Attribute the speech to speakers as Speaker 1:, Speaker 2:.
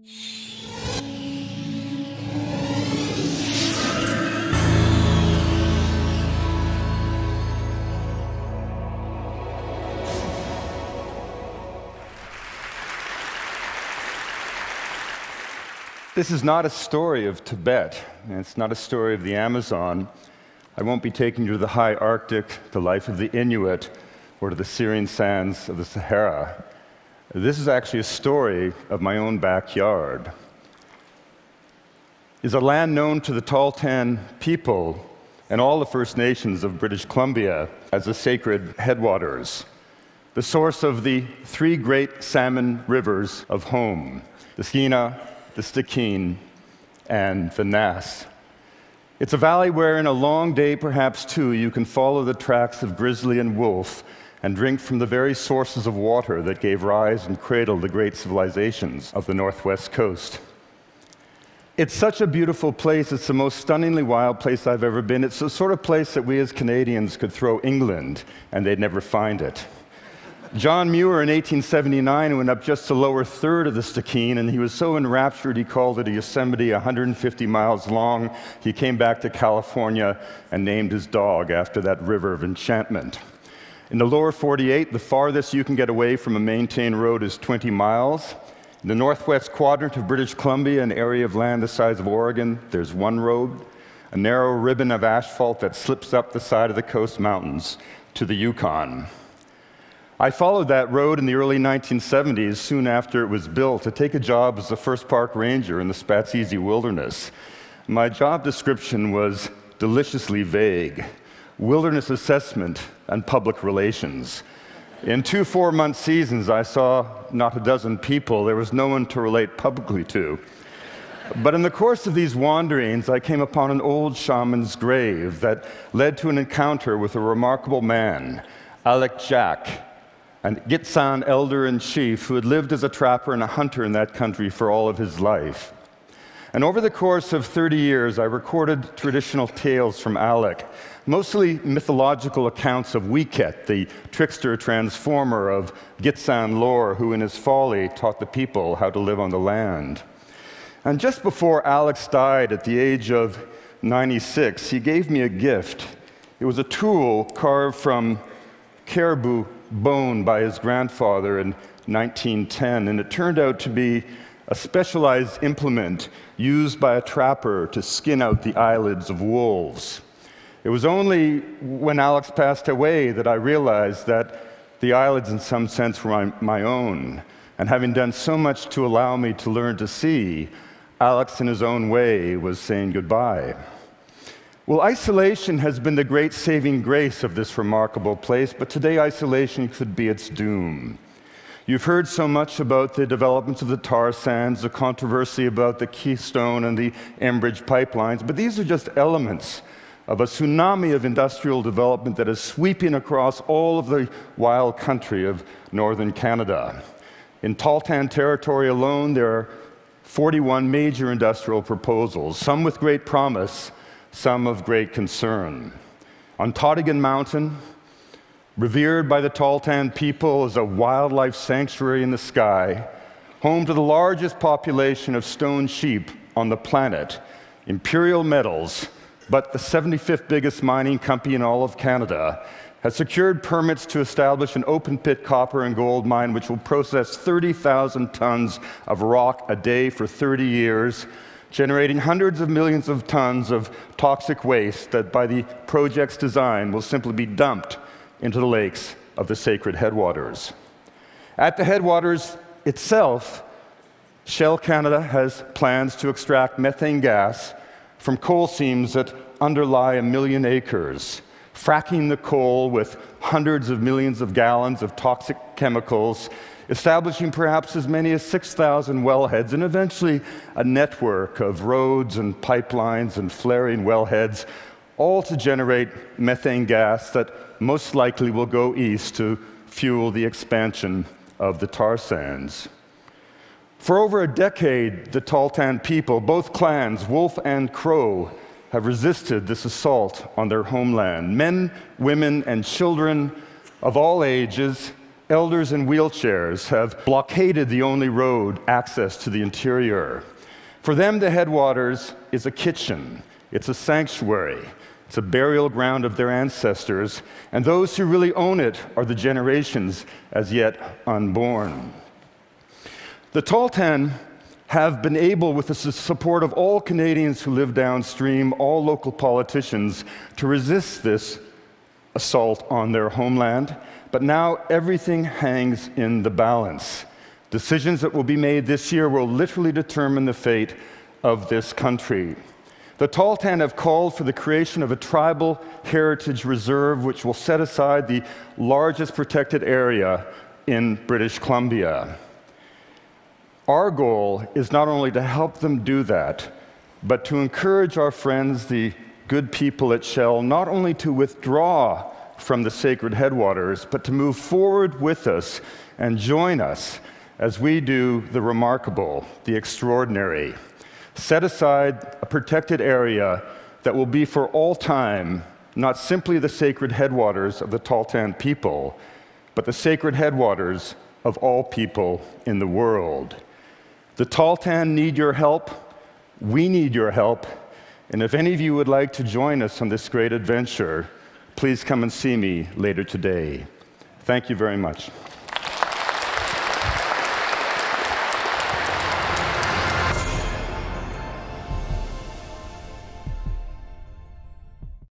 Speaker 1: This is not a story of Tibet, and it's not a story of the Amazon. I won't be taking you to the high Arctic, the life of the Inuit, or to the Syrian sands of the Sahara. This is actually a story of my own backyard. It's a land known to the Tahltan people and all the First Nations of British Columbia as the sacred headwaters, the source of the three great salmon rivers of home, the Skeena, the Stikine, and the Nass. It's a valley where in a long day, perhaps two, you can follow the tracks of grizzly and wolf and drink from the very sources of water that gave rise and cradled the great civilizations of the Northwest coast. It's such a beautiful place. It's the most stunningly wild place I've ever been. It's the sort of place that we as Canadians could throw England and they'd never find it. John Muir in 1879 went up just the lower third of the Stikine, and he was so enraptured he called it a Yosemite 150 miles long. He came back to California and named his dog after that river of enchantment. In the lower 48, the farthest you can get away from a maintained road is 20 miles. In the northwest quadrant of British Columbia, an area of land the size of Oregon, there's one road, a narrow ribbon of asphalt that slips up the side of the coast mountains to the Yukon. I followed that road in the early 1970s, soon after it was built, to take a job as the first park ranger in the Spatsizi Wilderness. My job description was deliciously vague: wilderness assessment and public relations. In 2 4-month seasons, I saw not a dozen people. There was no one to relate publicly to. But in the course of these wanderings, I came upon an old shaman's grave that led to an encounter with a remarkable man, Alec Jack, a Gitsan elder-in-chief who had lived as a trapper and a hunter in that country for all of his life. And over the course of 30 years, I recorded traditional tales from Alec, mostly mythological accounts of Wiket, the trickster transformer of Gitsan lore, who in his folly taught the people how to live on the land. And just before Alex died at the age of 96, he gave me a gift. It was a tool carved from caribou bone by his grandfather in 1910, and it turned out to be a specialized implement used by a trapper to skin out the eyelids of wolves. It was only when Alex passed away that I realized that the eyelids in some sense were my own, and having done so much to allow me to learn to see, Alex in his own way was saying goodbye. Well, isolation has been the great saving grace of this remarkable place, but today isolation could be its doom. You've heard so much about the developments of the tar sands, the controversy about the Keystone and the Enbridge pipelines, but these are just elements of a tsunami of industrial development that is sweeping across all of the wild country of northern Canada. In Tahltan territory alone, there are 41 major industrial proposals, some with great promise, some of great concern. On Tottigan Mountain, revered by the Tahltan people as a wildlife sanctuary in the sky, home to the largest population of stone sheep on the planet, Imperial Metals, but the 75th biggest mining company in all of Canada, has secured permits to establish an open-pit copper and gold mine which will process 30,000 tons of rock a day for 30 years, generating hundreds of millions of tons of toxic waste that, by the project's design, will simply be dumped into the lakes of the sacred headwaters. At the headwaters itself, Shell Canada has plans to extract methane gas from coal seams that underlie 1 million acres, fracking the coal with hundreds of millions of gallons of toxic chemicals, establishing perhaps as many as 6,000 wellheads, and eventually a network of roads and pipelines and flaring wellheads, all to generate methane gas that most likely will go east to fuel the expansion of the tar sands. For over a decade, the Tahltan people, both clans, Wolf and Crow, have resisted this assault on their homeland. Men, women, and children of all ages elders in wheelchairs have blockaded the only road access to the interior. For them, the headwaters is a kitchen. It's a sanctuary. It's a burial ground of their ancestors, and those who really own it are the generations as yet unborn. The Tahltan have been able, with the support of all Canadians who live downstream, all local politicians, to resist this assault on their homeland. But now everything hangs in the balance. Decisions that will be made this year will literally determine the fate of this country. The Tahltan have called for the creation of a tribal heritage reserve which will set aside the largest protected area in British Columbia. Our goal is not only to help them do that, but to encourage our friends, the good people at Shell, not only to withdraw from the sacred headwaters, but to move forward with us and join us as we do the remarkable, the extraordinary. Set aside a protected area that will be for all time, not simply the sacred headwaters of the Tahltan people, but the sacred headwaters of all people in the world. The Tahltan need your help. We need your help. And if any of you would like to join us on this great adventure, please come and see me later today. Thank you very much.